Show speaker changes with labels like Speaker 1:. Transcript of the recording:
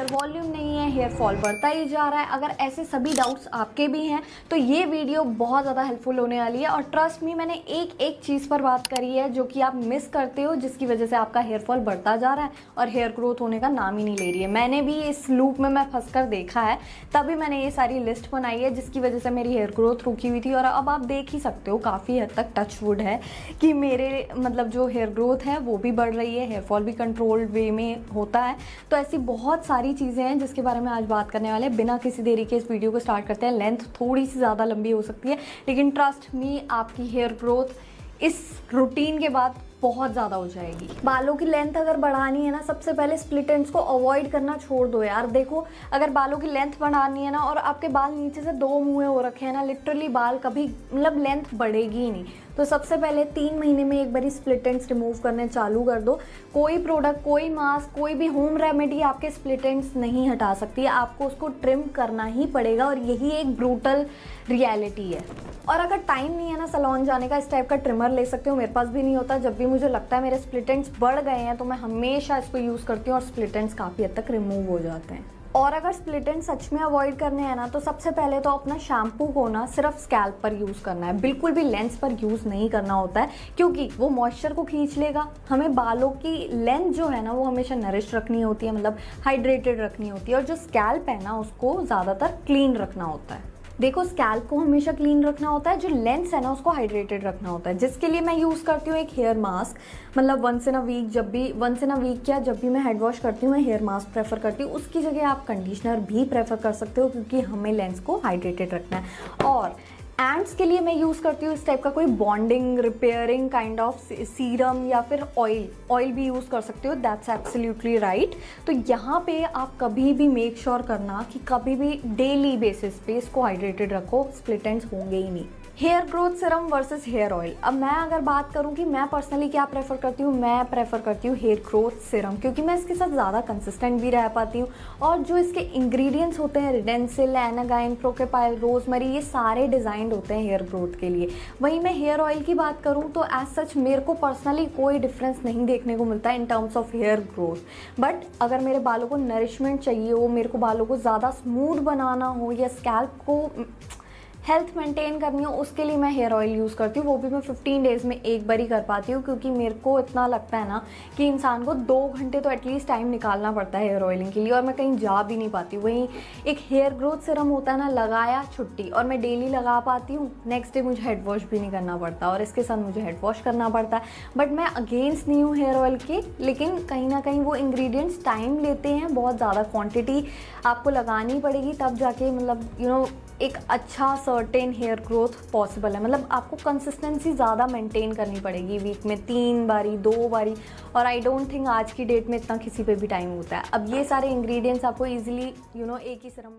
Speaker 1: Volume नहीं है, hair fall बढ़ता ही जा रहा है, अगर ऐसे सभी डाउट्स आपके भी हैं तो ये वीडियो बहुत ज़्यादा हेल्पफुल होने वाली है। और ट्रस्ट मी, मैंने एक एक चीज़ पर बात करी है जो कि आप मिस करते हो, जिसकी वजह से आपका हेयर फॉल बढ़ता जा रहा है और हेयर ग्रोथ होने का नाम ही नहीं ले रही है। मैंने भी इस लूप में मैं फंस कर देखा है, तभी मैंने ये सारी लिस्ट बनाई है जिसकी वजह से मेरी हेयर ग्रोथ रुकी हुई थी। और अब आप देख ही सकते हो काफ़ी हद तक टच वुड है कि मेरे मतलब जो हेयर ग्रोथ है वो भी बढ़ रही है, हेयर फॉल भी कंट्रोल्ड वे में होता है। तो ऐसी बहुत सारी चीज़ें हैं जिसके बारे में आज बात करने वाले हैं। बिना किसी देरी के इस वीडियो को स्टार्ट करते हैं। लेंथ थोड़ी सी ज़्यादा लंबी हो सकती है, लेकिन ट्रस्ट मी आपकी हेयर ग्रोथ इस रूटीन के बाद बहुत ज़्यादा हो जाएगी। बालों की लेंथ अगर बढ़ानी है ना, सबसे पहले स्प्लिट एंड्स को अवॉइड करना छोड़ दो यार। देखो, अगर बालों की लेंथ बढ़ानी है ना और आपके बाल नीचे से दो मुँहे हो रखे हैं ना, लिटरली बाल कभी मतलब लेंथ बढ़ेगी ही नहीं। तो सबसे पहले 3 महीने में एक बारी स्प्लिट एंड्स रिमूव करने चालू कर दो। कोई प्रोडक्ट, कोई मास्क, कोई भी होम रेमेडी आपके स्प्लिट एंड्स नहीं हटा सकती है, आपको उसको ट्रिम करना ही पड़ेगा और यही एक ब्रूटल रियलिटी है। और अगर टाइम नहीं है ना सैलून जाने का, इस टाइप का ट्रिमर ले सकते हो। मेरे पास भी नहीं होता। जब भी मुझे लगता है मेरे स्प्लिट एंड्स बढ़ गए हैं तो मैं हमेशा इसको यूज़ करती हूँ और स्प्लिट एंड्स काफ़ी हद तक रिमूव हो जाते हैं। और अगर स्प्लिट एंड सच में अवॉइड करने हैं ना, तो सबसे पहले तो अपना शैम्पू को ना सिर्फ स्कैल्प पर यूज़ करना है, बिल्कुल भी लेंस पर यूज़ नहीं करना होता है, क्योंकि वो मॉइस्चर को खींच लेगा। हमें बालों की लेंथ जो है ना वो हमेशा नरिश रखनी होती है, मतलब हाइड्रेटेड रखनी होती है। और जो स्कैल्प है ना उसको ज़्यादातर क्लीन रखना होता है। देखो, स्कैल्प को हमेशा क्लीन रखना होता है, जो लेंस है ना उसको हाइड्रेटेड रखना होता है, जिसके लिए मैं यूज़ करती हूँ एक हेयर मास्क। मतलब वंस इन अ वीक क्या, जब भी मैं हेड वॉश करती हूँ मैं हेयर मास्क प्रेफर करती हूँ। उसकी जगह आप कंडीशनर भी प्रेफर कर सकते हो, क्योंकि हमें लेंस को हाइड्रेटेड रखना है। और एंड्स के लिए मैं यूज़ करती हूँ इस टाइप का कोई bonding repairing kind of serum, या फिर ऑयल भी यूज़ कर सकते हो। That's absolutely right. तो यहाँ पे आप कभी भी मेक श्योर करना कि कभी भी डेली बेसिस पे इसको हाइड्रेटेड रखो, स्प्लिट एंड्स होंगे ही नहीं। Hair growth serum versus hair oil. अब मैं अगर बात करूं कि मैं पर्सनली क्या प्रेफर करती हूँ, मैं प्रेफर करती हूँ हेयर ग्रोथ सीरम, क्योंकि मैं इसके साथ ज़्यादा कंसिस्टेंट भी रह पाती हूँ। और जो इसके इंग्रेडिएंट्स होते हैं, रिडेंसिल, एनागाइन, प्रोकेपाइल, रोजमरी, ये सारे डिज़ाइंड होते हैं हेयर ग्रोथ के लिए। वहीं मैं हेयर ऑयल की बात करूँ तो एज सच मेरे को पर्सनली कोई डिफरेंस नहीं देखने को मिलता है in terms of hair growth. But अगर मेरे बालों को नरिशमेंट चाहिए हो, मेरे को बालों को ज़्यादा स्मूथ बनाना हो, या स्कैल्प को हेल्थ मेंटेन करनी हो, उसके लिए मैं हेयर ऑयल यूज़ करती हूँ। वो भी मैं 15 डेज़ में एक बार ही कर पाती हूँ, क्योंकि मेरे को इतना लगता है ना कि इंसान को 2 घंटे तो एटलीस्ट टाइम निकालना पड़ता है हेयर ऑयलिंग के लिए, और मैं कहीं जा भी नहीं पाती हूँ। वहीं एक हेयर ग्रोथ सीरम होता है ना, लगाया छुट्टी, और मैं डेली लगा पाती हूँ। नेक्स्ट डे मुझे हेड वॉश भी नहीं करना पड़ता, और इसके साथ मुझे हेड वॉश करना पड़ता है। बट मैं अगेंस्ट नहीं हूँ हेयर ऑयल के, लेकिन कहीं ना कहीं वो इंग्रेडिएंट्स टाइम लेते हैं, बहुत ज़्यादा क्वांटिटी आपको लगानी पड़ेगी, तब जाके मतलब एक अच्छा सर्टेन हेयर ग्रोथ पॉसिबल है। मतलब आपको कंसिस्टेंसी ज़्यादा मेंटेन करनी पड़ेगी, वीक में 3 बारी 2 बारी। और आई डोंट थिंक आज की डेट में इतना किसी पे भी टाइम होता है। अब ये सारे इंग्रेडिएंट्स आपको ईजिली एक ही सीरम